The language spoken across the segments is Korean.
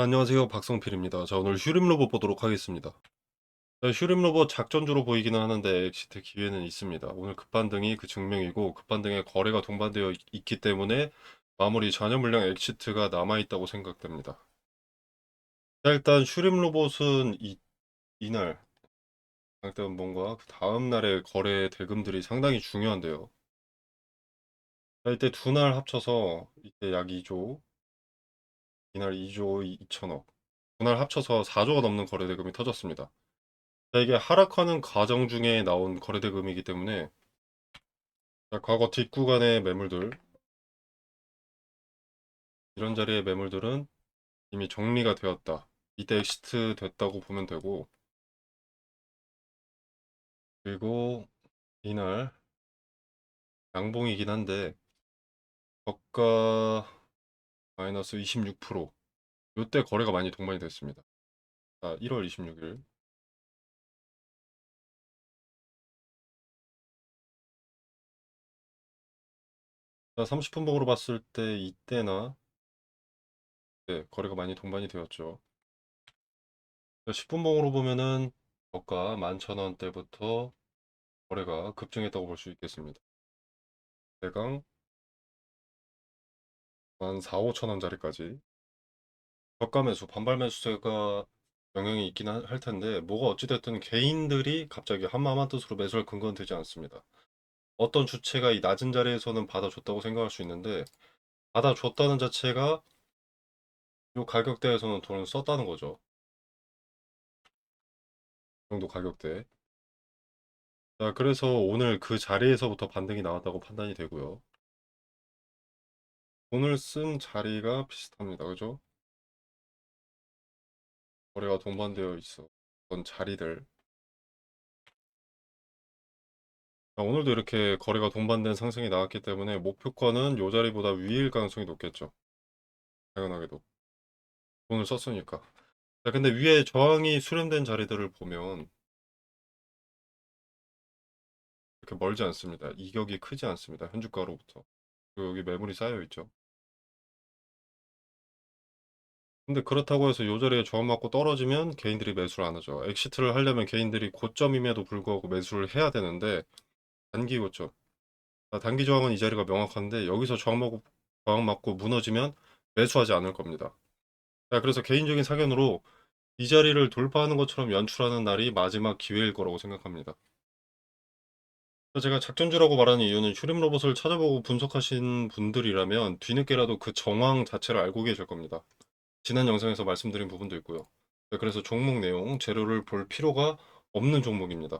안녕하세요. 박성필입니다. 자, 오늘 휴림 로봇 보도록 하겠습니다. 자, 휴림 로봇 작전주로 보이기는 하는데 엑시트 기회는 있습니다. 오늘 급반등이 그 증명이고 급반등에 거래가 동반되어 있기 때문에 마무리 잔여 물량 엑시트가 남아있다고 생각됩니다. 자, 일단 휴림 로봇은 이날 장대음봉과 그 다음 날의 거래 대금들이 상당히 중요한데요. 자, 이때 두 날 합쳐서 이때 약 2조, 이날 2조 2천억, 두 날 합쳐서 4조가 넘는 거래 대금이 터졌습니다. 자, 이게 하락하는 과정 중에 나온 거래대금이기 때문에 자, 과거 뒷구간의 매물들, 이런 자리의 매물들은 이미 정리가 되었다. 이때 엑시트 됐다고 보면 되고, 그리고 이날 양봉이긴 한데 저가 마이너스 26%, 요때 거래가 많이 동반이 됐습니다. 자, 1월 26일. 자, 30분 봉으로 봤을 때 이때나 네, 거래가 많이 동반이 되었죠. 10분 봉으로 보면은 저가 11,000원대부터 거래가 급증했다고 볼 수 있겠습니다. 대강 14,000~15,000원짜리까지 저가 매수, 반발 매수세가 영향이 있긴 할 텐데 뭐가 어찌됐든 개인들이 갑자기 한마음 한뜻으로 매수할 근거는 되지 않습니다. 어떤 주체가 이 낮은 자리에서는 받아줬다고 생각할 수 있는데 받아줬다는 자체가 이 가격대에서는 돈을 썼다는 거죠. 이 정도 가격대. 자, 그래서 오늘 그 자리에서부터 반등이 나왔다고 판단이 되고요. 돈을 쓴 자리가 비슷합니다. 그죠? 거래가 동반되어 있어. 어떤 자리들. 오늘도 이렇게 거래가 동반된 상승이 나왔기 때문에 목표가는 요 자리보다 위일 가능성이 높겠죠. 당연하게도. 돈을 썼으니까. 자, 근데 위에 저항이 수렴된 자리들을 보면 이렇게 멀지 않습니다. 이격이 크지 않습니다. 현주가로부터. 그리고 여기 매물이 쌓여 있죠. 근데 그렇다고 해서 요 자리에 저항 맞고 떨어지면 개인들이 매수를 안 하죠. 엑시트를 하려면 개인들이 고점임에도 불구하고 매수를 해야 되는데 단기 고점. 단기 저항은 이 자리가 명확한데 여기서 저항 맞고 무너지면 매수하지 않을 겁니다. 자, 그래서 개인적인 사견으로 이 자리를 돌파하는 것처럼 연출하는 날이 마지막 기회일 거라고 생각합니다. 제가 작전주라고 말하는 이유는 휴림 로봇을 찾아보고 분석하신 분들이라면 뒤늦게라도 그 정황 자체를 알고 계실 겁니다. 지난 영상에서 말씀드린 부분도 있고요. 네, 그래서 종목 내용, 재료를 볼 필요가 없는 종목입니다.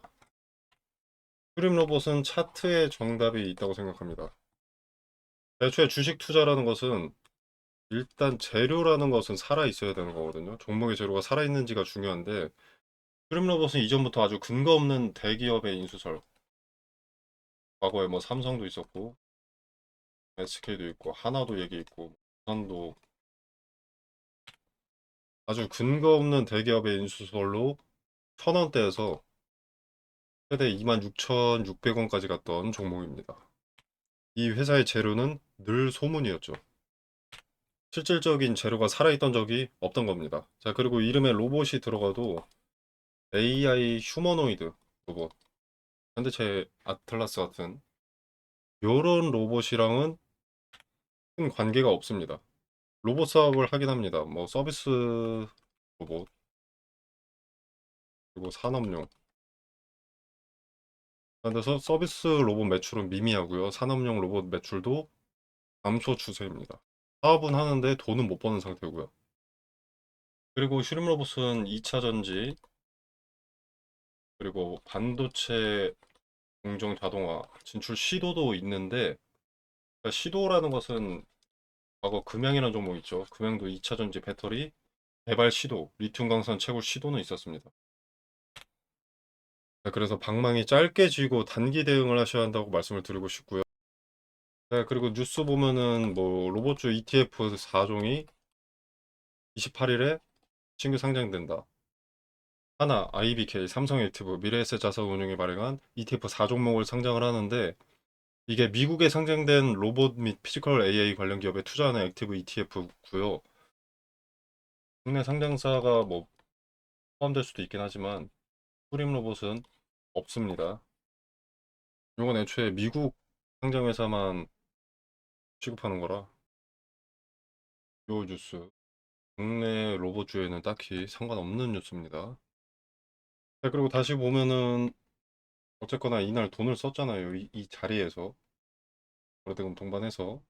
휴림 로봇은 차트에 정답이 있다고 생각합니다. 애초에 주식 투자라는 것은 일단 재료라는 것은 살아 있어야 되는 거거든요. 종목의 재료가 살아 있는지가 중요한데 휴림 로봇은 이전부터 아주 근거 없는 대기업의 인수설, 과거에 뭐 삼성도 있었고 SK도 있고 하나도 얘기 있고 부산도 아주 근거 없는 대기업의 인수설로 1,000원대에서 최대 26,600원까지 갔던 종목입니다. 이 회사의 재료는 늘 소문이었죠. 실질적인 재료가 살아있던 적이 없던 겁니다. 자, 그리고 이름에 로봇이 들어가도 AI 휴머노이드 로봇, 현대체 아틀라스 같은 요런 로봇이랑은 큰 관계가 없습니다. 로봇 사업을 하긴 합니다. 뭐 서비스 로봇, 그리고 산업용. 그래서 서비스 로봇 매출은 미미하고요. 산업용 로봇 매출도 감소 추세입니다. 사업은 하는데 돈은 못 버는 상태고요. 그리고 슈림 로봇은 2차 전지, 그리고 반도체 공정 자동화 진출 시도도 있는데, 그러니까 시도라는 것은 과거 금양이라는 종목 있죠. 금양도 2차 전지 배터리 개발 시도, 리튬 강산 채굴 시도는 있었습니다. 네, 그래서 방망이 짧게 쥐고 단기 대응을 하셔야 한다고 말씀을 드리고 싶고요. 네, 그리고 뉴스 보면은 뭐 로봇주 ETF 4종이 28일에 신규 상장된다. 하나, IBK, 삼성액티브, 미래에셋 자산운용이 발행한 ETF 4종목을 상장을 하는데 이게 미국에 상장된 로봇 및 피지컬 AI 관련 기업에 투자하는 액티브 ETF고요. 국내 상장사가 뭐 포함될 수도 있긴 하지만 슈림 로봇은 없습니다. 이건 애초에 미국 상장회사만 취급하는 거라 요 뉴스 국내 로봇주에는 딱히 상관없는 뉴스입니다. 자, 그리고 다시 보면은 어쨌거나 이날 돈을 썼잖아요. 이 자리에서 거래대금 동반해서.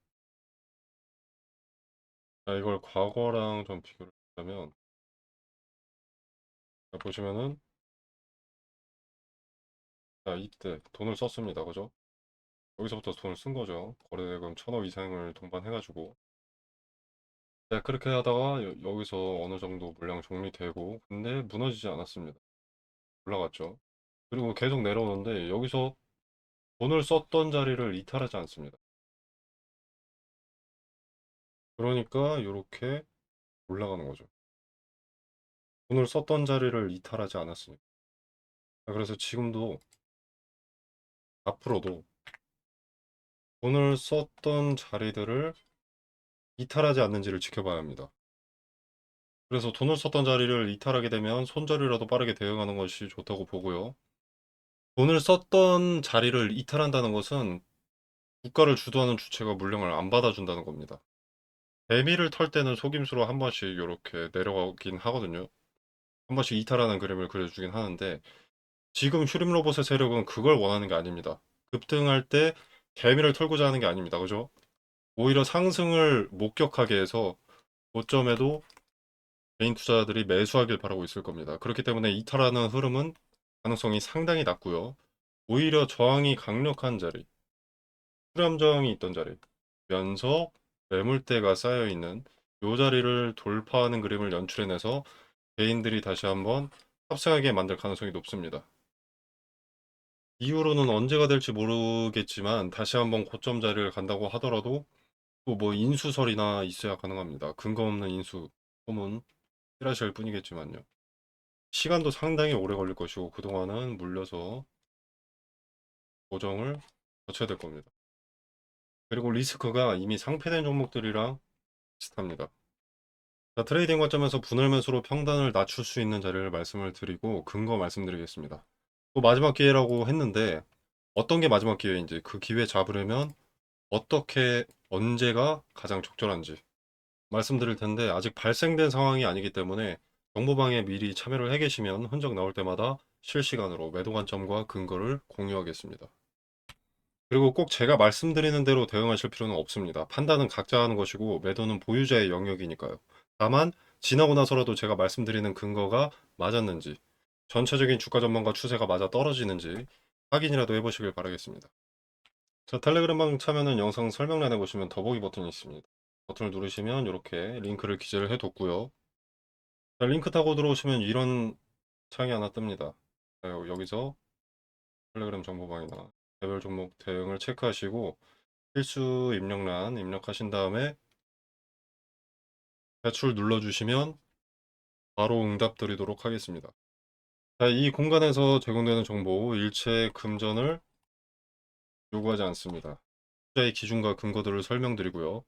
자, 이걸 과거랑 좀 비교를 하자면 자, 보시면은 자, 이때 돈을 썼습니다. 그죠? 여기서부터 돈을 쓴 거죠. 거래대금 1000억 이상을 동반해가지고. 자, 그렇게 하다가 여기서 어느 정도 물량 정리되고 근데 무너지지 않았습니다. 올라갔죠. 그리고 계속 내려오는데 여기서 돈을 썼던 자리를 이탈하지 않습니다. 그러니까 이렇게 올라가는 거죠. 돈을 썼던 자리를 이탈하지 않았으니까. 그래서 지금도 앞으로도 돈을 썼던 자리들을 이탈하지 않는지를 지켜봐야 합니다. 그래서 돈을 썼던 자리를 이탈하게 되면 손절이라도 빠르게 대응하는 것이 좋다고 보고요. 돈을 썼던 자리를 이탈한다는 것은 국가를 주도하는 주체가 물량을 안 받아준다는 겁니다. 매미를 털 때는 속임수로 한 번씩 이렇게 내려가긴 하거든요. 한 번씩 이탈하는 그림을 그려주긴 하는데 지금 휴림 로봇의 세력은 그걸 원하는 게 아닙니다. 급등할 때 개미를 털고자 하는 게 아닙니다. 그죠? 오히려 상승을 목격하게 해서 고점에도 개인 투자자들이 매수하길 바라고 있을 겁니다. 그렇기 때문에 이탈하는 흐름은 가능성이 상당히 낮고요. 오히려 저항이 강력한 자리, 수렴 저항이 있던 자리, 면서 매물대가 쌓여 있는 이 자리를 돌파하는 그림을 연출해내서 개인들이 다시 한번 탑승하게 만들 가능성이 높습니다. 이후로는 언제가 될지 모르겠지만 다시 한번 고점 자리를 간다고 하더라도 또 뭐 인수설이나 있어야 가능합니다. 근거 없는 인수 소문 필하실 뿐이겠지만요. 시간도 상당히 오래 걸릴 것이고 그동안은 물려서 고정을 거쳐야 될 겁니다. 그리고 리스크가 이미 상폐된 종목들이랑 비슷합니다. 자, 트레이딩 관점에서 분할 매수로 평단을 낮출 수 있는 자리를 말씀을 드리고 근거 말씀드리겠습니다. 또 마지막 기회라고 했는데 어떤 게 마지막 기회인지 그 기회 잡으려면 어떻게 언제가 가장 적절한지 말씀드릴 텐데 아직 발생된 상황이 아니기 때문에 정보방에 미리 참여를 해 계시면 흔적 나올 때마다 실시간으로 매도 관점과 근거를 공유하겠습니다. 그리고 꼭 제가 말씀드리는 대로 대응하실 필요는 없습니다. 판단은 각자 하는 것이고 매도는 보유자의 영역이니까요. 다만 지나고 나서라도 제가 말씀드리는 근거가 맞았는지 전체적인 주가 전망과 추세가 맞아 떨어지는지 확인이라도 해보시길 바라겠습니다. 자, 텔레그램방 참여는 영상 설명란에 보시면 더보기 버튼이 있습니다. 버튼을 누르시면 이렇게 링크를 기재를 해뒀고요. 자, 링크 타고 들어오시면 이런 창이 하나 뜹니다. 자, 여기서 텔레그램 정보방이나 개별 종목 대응을 체크하시고 필수 입력란 입력하신 다음에 배출 눌러주시면 바로 응답 드리도록 하겠습니다. 자, 이 공간에서 제공되는 정보 일체 금전을 요구하지 않습니다. 투자의 기준과 근거들을 설명드리고요.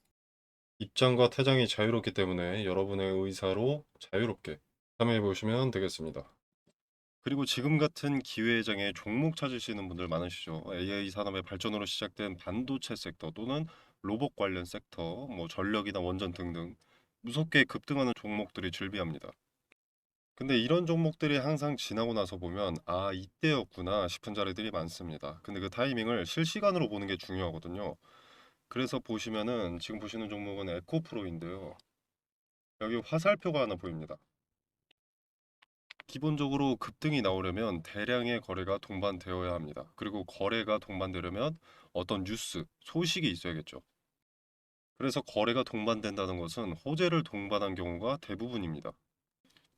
입장과 퇴장이 자유롭기 때문에 여러분의 의사로 자유롭게 참여해 보시면 되겠습니다. 그리고 지금 같은 기회장에 종목 찾으시는 분들 많으시죠. AI 산업의 발전으로 시작된 반도체 섹터 또는 로봇 관련 섹터, 뭐 전력이나 원전 등등 무섭게 급등하는 종목들이 즐비합니다. 근데 이런 종목들이 항상 지나고 나서 보면 아, 이때였구나 싶은 자리들이 많습니다. 근데 그 타이밍을 실시간으로 보는 게 중요하거든요. 그래서 보시면은 지금 보시는 종목은 에코프로인데요. 여기 화살표가 하나 보입니다. 기본적으로 급등이 나오려면 대량의 거래가 동반되어야 합니다. 그리고 거래가 동반되려면 어떤 뉴스, 소식이 있어야겠죠. 그래서 거래가 동반된다는 것은 호재를 동반한 경우가 대부분입니다.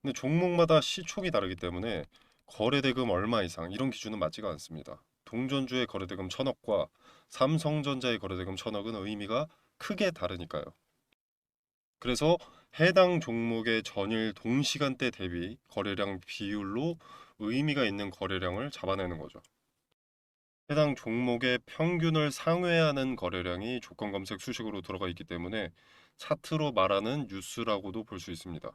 근데 종목마다 시총이 다르기 때문에 거래대금 얼마 이상 이런 기준은 맞지가 않습니다. 동전주의 거래대금 1000억과 삼성전자의 거래대금 1000억은 의미가 크게 다르니까요. 그래서 해당 종목의 전일 동시간대 대비 거래량 비율로 의미가 있는 거래량을 잡아내는 거죠. 해당 종목의 평균을 상회하는 거래량이 조건 검색 수식으로 들어가 있기 때문에 차트로 말하는 뉴스라고도 볼 수 있습니다.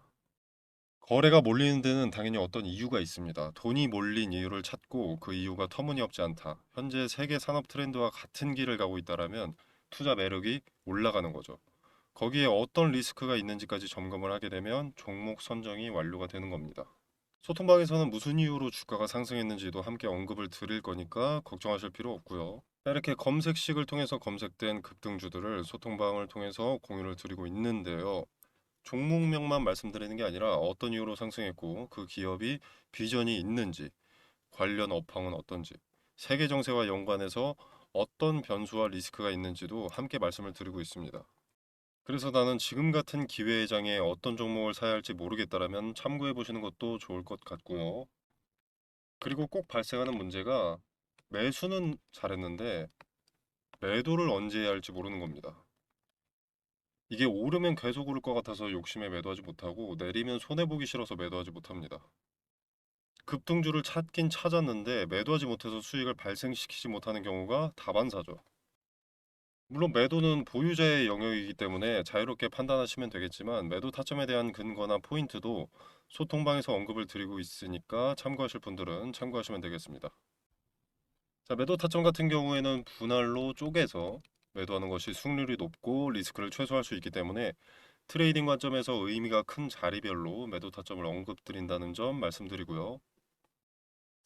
거래가 몰리는 데는 당연히 어떤 이유가 있습니다. 돈이 몰린 이유를 찾고 그 이유가 터무니없지 않다. 현재 세계 산업 트렌드와 같은 길을 가고 있다라면 투자 매력이 올라가는 거죠. 거기에 어떤 리스크가 있는지까지 점검을 하게 되면 종목 선정이 완료가 되는 겁니다. 소통방에서는 무슨 이유로 주가가 상승했는지도 함께 언급을 드릴 거니까 걱정하실 필요 없고요. 이렇게 검색식을 통해서 검색된 급등주들을 소통방을 통해서 공유를 드리고 있는데요. 종목명만 말씀드리는 게 아니라 어떤 이유로 상승했고 그 기업이 비전이 있는지, 관련 업황은 어떤지, 세계 정세와 연관해서 어떤 변수와 리스크가 있는지도 함께 말씀을 드리고 있습니다. 그래서 나는 지금 같은 기회의 장에 어떤 종목을 사야 할지 모르겠다라면 참고해 보시는 것도 좋을 것 같고요. 그리고 꼭 발생하는 문제가 매수는 잘했는데 매도를 언제 해야 할지 모르는 겁니다. 이게 오르면 계속 오를 것 같아서 욕심에 매도하지 못하고 내리면 손해보기 싫어서 매도하지 못합니다. 급등주를 찾긴 찾았는데 매도하지 못해서 수익을 발생시키지 못하는 경우가 다반사죠. 물론 매도는 보유자의 영역이기 때문에 자유롭게 판단하시면 되겠지만 매도 타점에 대한 근거나 포인트도 소통방에서 언급을 드리고 있으니까 참고하실 분들은 참고하시면 되겠습니다. 자, 매도 타점 같은 경우에는 분할로 쪼개서 매도하는 것이 수익률이 높고 리스크를 최소화할 수 있기 때문에 트레이딩 관점에서 의미가 큰 자리별로 매도 타점을 언급드린다는 점 말씀드리고요.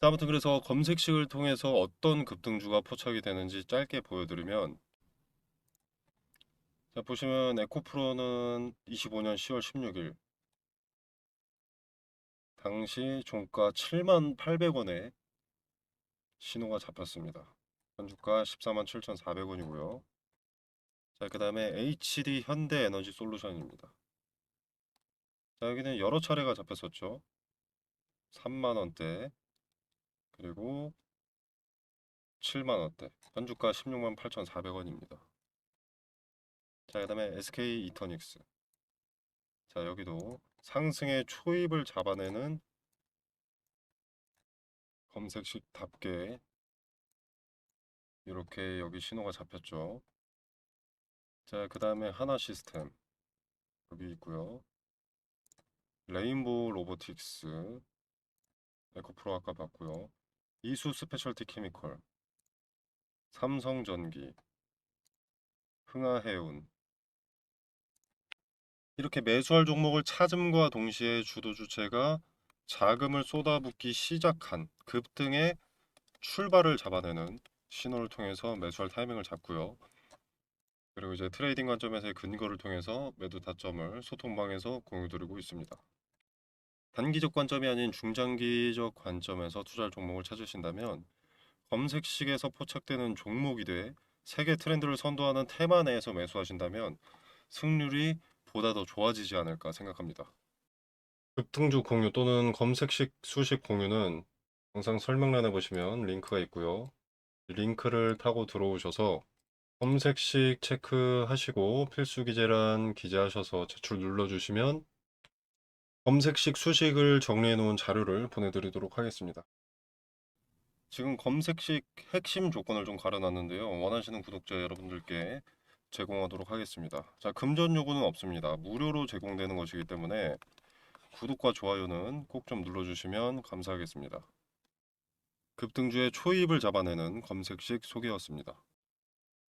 자, 아무튼 그래서 검색식을 통해서 어떤 급등주가 포착이 되는지 짧게 보여드리면, 자, 보시면 에코프로는 25년 10월 16일 당시 종가 7만 800원에 신호가 잡혔습니다. 현주가 14만 7,400원이고요. 자, 그 다음에 HD 현대에너지 솔루션입니다. 자, 여기는 여러 차례가 잡혔었죠. 3만 원대, 그리고 7만 원대, 현주가 16만 8,400원입니다. 자, 그 다음에 SK 이터닉스. 자, 여기도 상승의 초입을 잡아내는 검색식답게 이렇게 여기 신호가 잡혔죠. 자, 그 다음에 하나 시스템 여기 있고요. 레인보우 로보틱스, 에코프로 아까 봤고요. 이수 스페셜티 케미컬, 삼성전기, 흥하해운. 이렇게 매수할 종목을 찾음과 동시에 주도 주체가 자금을 쏟아붓기 시작한 급등의 출발을 잡아내는 신호를 통해서 매수할 타이밍을 잡고요. 그리고 이제 트레이딩 관점에서의 근거를 통해서 매도 타점을 소통방에서 공유드리고 있습니다. 단기적 관점이 아닌 중장기적 관점에서 투자할 종목을 찾으신다면 검색식에서 포착되는 종목이 돼 세계 트렌드를 선도하는 테마 내에서 매수하신다면 승률이 보다 더 좋아지지 않을까 생각합니다. 급등주 공유 또는 검색식 수식 공유는 영상 설명란에 보시면 링크가 있고요. 링크를 타고 들어오셔서 검색식 체크하시고 필수 기재란 기재하셔서 제출 눌러주시면 검색식 수식을 정리해 놓은 자료를 보내드리도록 하겠습니다. 지금 검색식 핵심 조건을 좀 가려놨는데요. 원하시는 구독자 여러분들께 제공하도록 하겠습니다. 자, 금전 요구는 없습니다. 무료로 제공되는 것이기 때문에 구독과 좋아요는 꼭 좀 눌러주시면 감사하겠습니다. 급등주의 초입을 잡아내는 검색식 소개였습니다.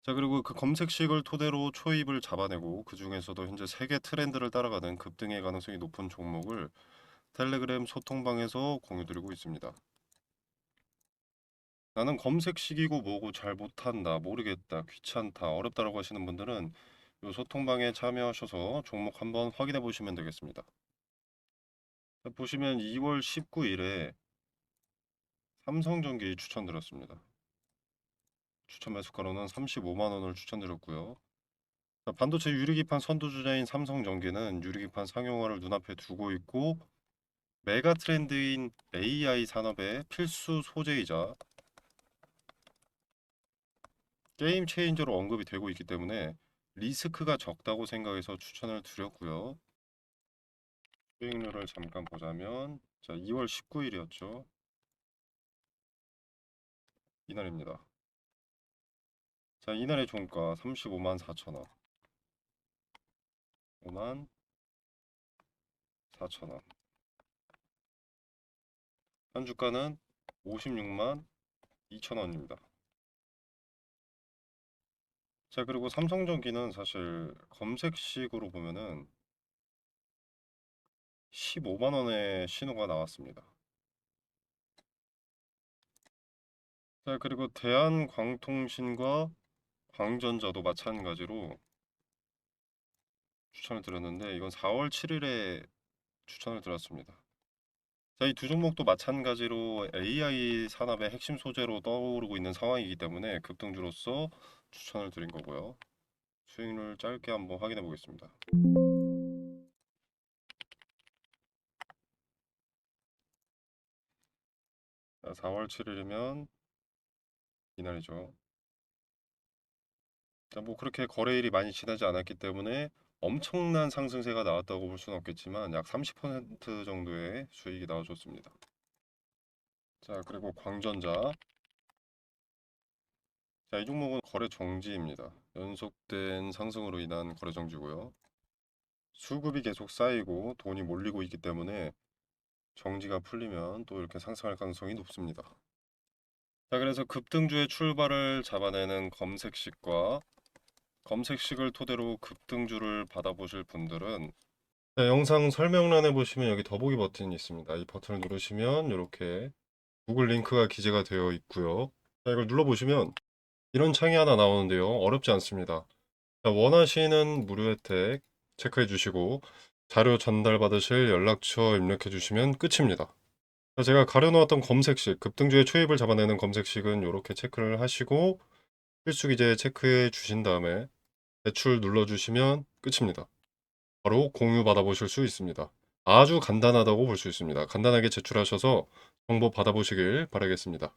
자, 그리고 그 검색식을 토대로 초입을 잡아내고 그 중에서도 현재 세계 트렌드를 따라가는 급등의 가능성이 높은 종목을 텔레그램 소통방에서 공유드리고 있습니다. 나는 검색식이고 뭐고 잘 못한다, 모르겠다, 귀찮다, 어렵다라고 하시는 분들은 이 소통방에 참여하셔서 종목 한번 확인해 보시면 되겠습니다. 자, 보시면 2월 19일에 삼성전기 추천드렸습니다. 추천 매수가로는 35만 원을 추천드렸고요. 자, 반도체 유리기판 선두주자인 삼성전기는 유리기판 상용화를 눈앞에 두고 있고 메가 트렌드인 AI 산업의 필수 소재이자 게임 체인저로 언급이 되고 있기 때문에 리스크가 적다고 생각해서 추천을 드렸고요. 수익률을 잠깐 보자면 자, 2월 19일이었죠. 이날입니다. 자, 이날의 종가 35만 4천 원. 5만 4천 원. 현 주가는 56만 2천 원입니다. 자, 그리고 삼성전기는 사실 검색식으로 보면은 15만 원의 신호가 나왔습니다. 자, 그리고 대한광통신과 광전자도 마찬가지로 추천을 드렸는데 이건 4월 7일에 추천을 드렸습니다. 자, 이 두 종목도 마찬가지로 AI 산업의 핵심 소재로 떠오르고 있는 상황이기 때문에 급등주로서 추천을 드린 거고요. 수익률 짧게 한번 확인해 보겠습니다. 자, 4월 7일이면 이날이죠. 자, 뭐 그렇게 거래일이 많이 지나지 않았기 때문에 엄청난 상승세가 나왔다고 볼 수는 없겠지만 약 30% 정도의 수익이 나와줬습니다. 자, 그리고 광전자. 자, 이 종목은 거래 정지입니다. 연속된 상승으로 인한 거래 정지고요. 수급이 계속 쌓이고 돈이 몰리고 있기 때문에 정지가 풀리면 또 이렇게 상승할 가능성이 높습니다. 자, 그래서 급등주의 출발을 잡아내는 검색식과 검색식을 토대로 급등주를 받아보실 분들은 자, 영상 설명란에 보시면 여기 더보기 버튼이 있습니다. 이 버튼을 누르시면 이렇게 구글 링크가 기재가 되어 있고요. 자, 이걸 눌러보시면 이런 창이 하나 나오는데요. 어렵지 않습니다. 자, 원하시는 무료 혜택 체크해 주시고 자료 전달 받으실 연락처 입력해 주시면 끝입니다. 자, 제가 가려놓았던 검색식, 급등주의 초입을 잡아내는 검색식은 이렇게 체크를 하시고 필수 기재 체크해 주신 다음에 제출 눌러주시면 끝입니다. 바로 공유 받아보실 수 있습니다. 아주 간단하다고 볼 수 있습니다. 간단하게 제출하셔서 정보 받아보시길 바라겠습니다.